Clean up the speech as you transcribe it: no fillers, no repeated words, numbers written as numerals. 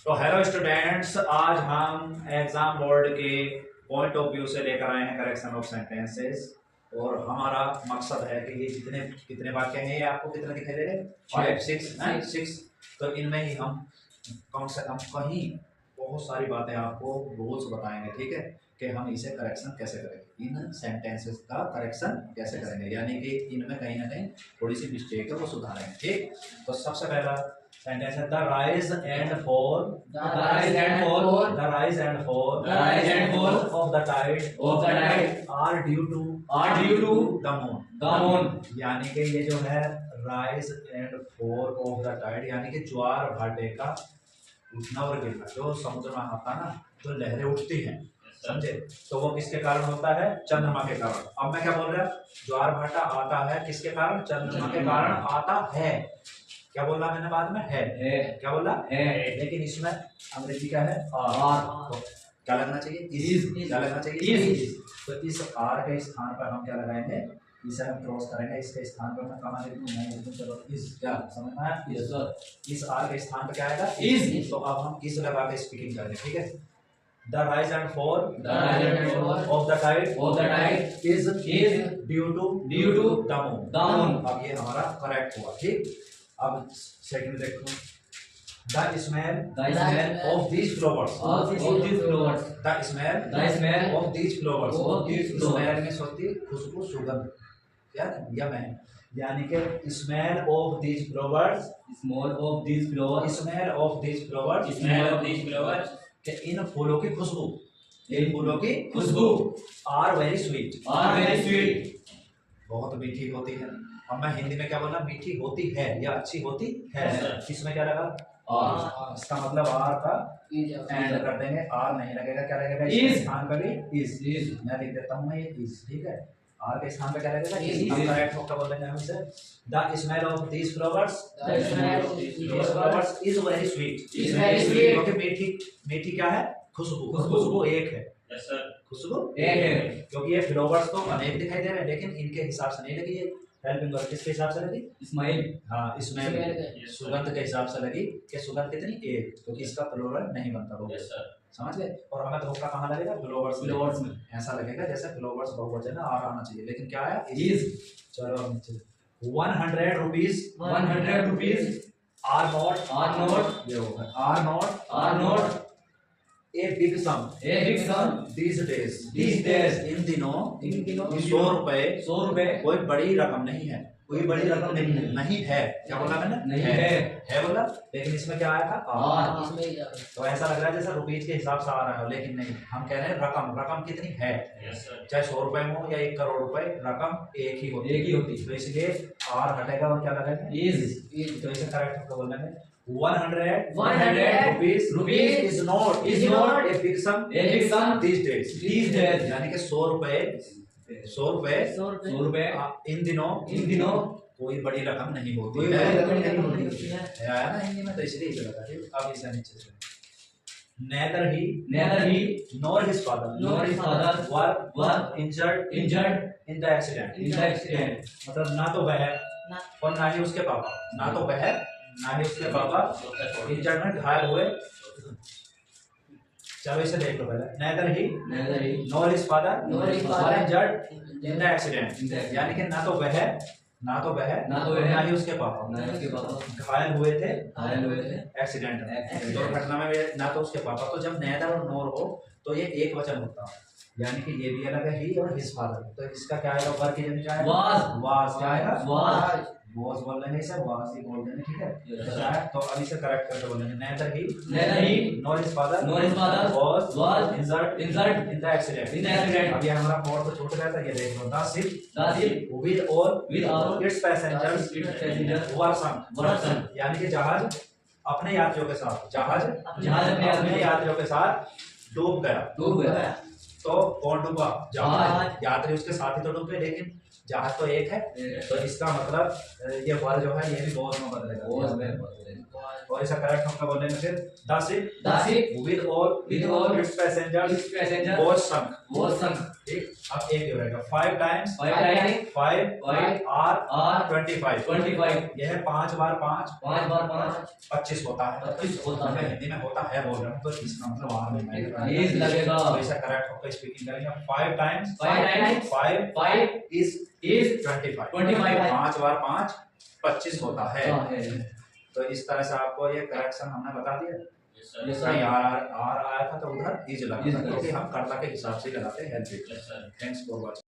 तो hello students, आज हम एग्जाम बोर्ड के पॉइंट ऑफ व्यू से लेकर आए हैं करेक्शन ऑफ सेंटेंसेस। और हमारा मकसद है कि ये जितने कितने वाक्य हैं, ये आपको कितने दिखाई दे रहे हैं? 5 6। तो इनमें ही हम कम से कम कहीं बहुत सारी बातें आपको रूल्स बताएंगे, ठीक है, कि हम इसे करेक्शन कैसे करेंगे, इन सेंटेंसेस का करेक्शन कैसे करेंगे, यानी कि इनमें कहीं ना कहीं थोड़ी सी मिस्टेक है वो सुधारेंगे। ठीक, तो सबसे पहला सेंटेंस है the rise and fall of the tide are due to the moon. यानी कि ये जो है rise and fall of the tide, यानी कि ज्वार भाटे का उठना और गिरना, जो समुद्र में आता ना, जो लहरें उठती हैं, समझे, तो वो किसके कारण होता है? चंद्रमा के कारण। अब मैं क्या बोल रहा, ज्वार भाटा आता है किसके कारण? चंद्रमा के कारण आता है। क्या बोला मैंने बाद में? है। क्या बोला? है। लेकिन इसमें अंग्रेजी क्या है? आर। तो क्या लगना चाहिए? इज। क्या लगना चाहिए? इज। तो इस आर के स्थान पर हम क्या लगाएंगे? इसे हम क्रॉस करेंगे, इसके स्थान पर मैं कहाँ लिख दूँ? मैं लिख दूँ, चलो इज। क्या समझ में आया? Yes sir. इस आर के स्थान पर क्या आएगा? इज। तो अब हम इज लगा के स्पीकिंग करेंगे, ठीक है। The rise and fall of the tide is due to the moon। अब ये हमारा करेक्ट हुआ, ठीक। अब सेकंड देखो, the smell of these flowers smell में सोती खुशबू, सुगंध, क्या या मैं, यानी कि स्मेल ऑफ दीज फ्लावर्स कि इन फूलों की खुशबू आर वेरी स्वीट बहुत मीठी होती है। अब मैं हिंदी में क्या बोलना? मीठी होती है या अच्छी होती है। इसमें क्या लगा? आर। इसका मतलब आर का एंड कर देंगे, आर नहीं लगेगा, क्या लगेगा? इस स्थान पर भी इज। मैं लिख देता हूँ, मैं ये इज, ठीक है। आर के स्थान पे क्या लगेगा? इज। करेक्ट होगा, बोल देंगे हम इसे the smell of these flowers is very sweet. क्योंकि मीठी क्या है? खुशबू एक है। यस सर, खुशबू एक है। क्योंकि ये फ्लावर्स तो अनेक दिखाई दे रहे हैं, लेकिन इनके हिसाब से नहीं लगी। ये हेल्पिंग वर्ब किसके हिसाब से लगी? स्माइल। हाँ, इसमें सुगंध के हिसाब से लगी कि सुगंध कितनी? एक, क्योंकि इसका प्लूरल नहीं बनता। वो यस सर, समझ गए। और हमें धोखा कहाँ लगेगा? फ्लावर्स में। ऐसा लगेगा जैसे फ्लावर्स बहुवचन है, आर आना चाहिए, लेकिन क्या है? इज। चलो नीचे 100 rupees are not a big sum these days इन दिनों 100 रुपए कोई बड़ी रकम नहीं है। नहीं है। क्या बोला मैंने? नहीं है बोला, लेकिन इसमें क्या आया था? आर। तो ऐसा लग रहा है जैसे रुपीज के हिसाब से आ रहा है, लेकिन नहीं, हम कह रहे हैं रकम कितनी है। चाहे 100 रुपए हो या 1 करोड़ रुपए, रकम एक ही होती। तो इसलिए आर हटेगा और क्या लगेगा? इज। तो इसे करेक्ट होकर बोलेंगे 100 rupees is not a big sum these days। यानी कि 100 रुपए इन दिनों कोई बड़ी रकम नहीं होती है। आया ना हिंदी में, तो इसलिए इसे लगा। अब इसे नीचे से neither he nor his father were injured in the accident। मतलब ना तो वह और ना ही उसके पापा इंजर्ड में घायल हुए। चलो इसे देख लो पहले। neither he nor his father were injured in the accident, यानी कि ना तो वह ना ही उसके पापा घायल हुए थे एक्सीडेंट में, दुर्घटना में। ना तो उसके पापा, तो जब neither और nor हो तो ये एक वचन होता है, यानी कि ये भी अलग है ही और his father। तो इसका क्या आएगा? वर्ग की जगह क्या आएगा? was। क्या आएगा? was बोल लेंगे, इसे was ही बोल देंगे, ठीक है। तो अब इसे करेक्ट करके बोलेंगे neither he nor his father was injured in the accident। अब ये हमारा कोड तो छूट गया था, ये देख लो। the ship with all its passengers were sunk, यानी कि जहाज अपने यात्रियों के साथ डूब गया। तो कौन डूबा? जहाज। यात्री उसके साथ ही तो डूबे, लेकिन जहाज तो एक है, तो इसका मतलब ये वर्ड जो है ये भी वॉज में बदलेगा। और इसका करेक्ट मतलब बोलेंगे फिर the ship with all its passenger was sunk. ठीक, अब एक हो रहेगा 5 टाइम्स 5 आर 25। यह 5 बार 5 25 होता है। 25 होता है, हिंदी में होता है बोल रहा हूँ, तो इसका मतलब आर में इज लगेगा। तो ऐसा करेक्ट होकर स्पीकिंग करेंगे 5 टाइम्स 5 इज 25। 5 बार 5 25 होता है। तो इस तरह से आपको ये करेक्शन हमने बता दिया। कहीं आर आया था तो उधर इज लगा था, क्योंकि हम कर्ता के हिसाब से लगाते हैं। Thanks for watching.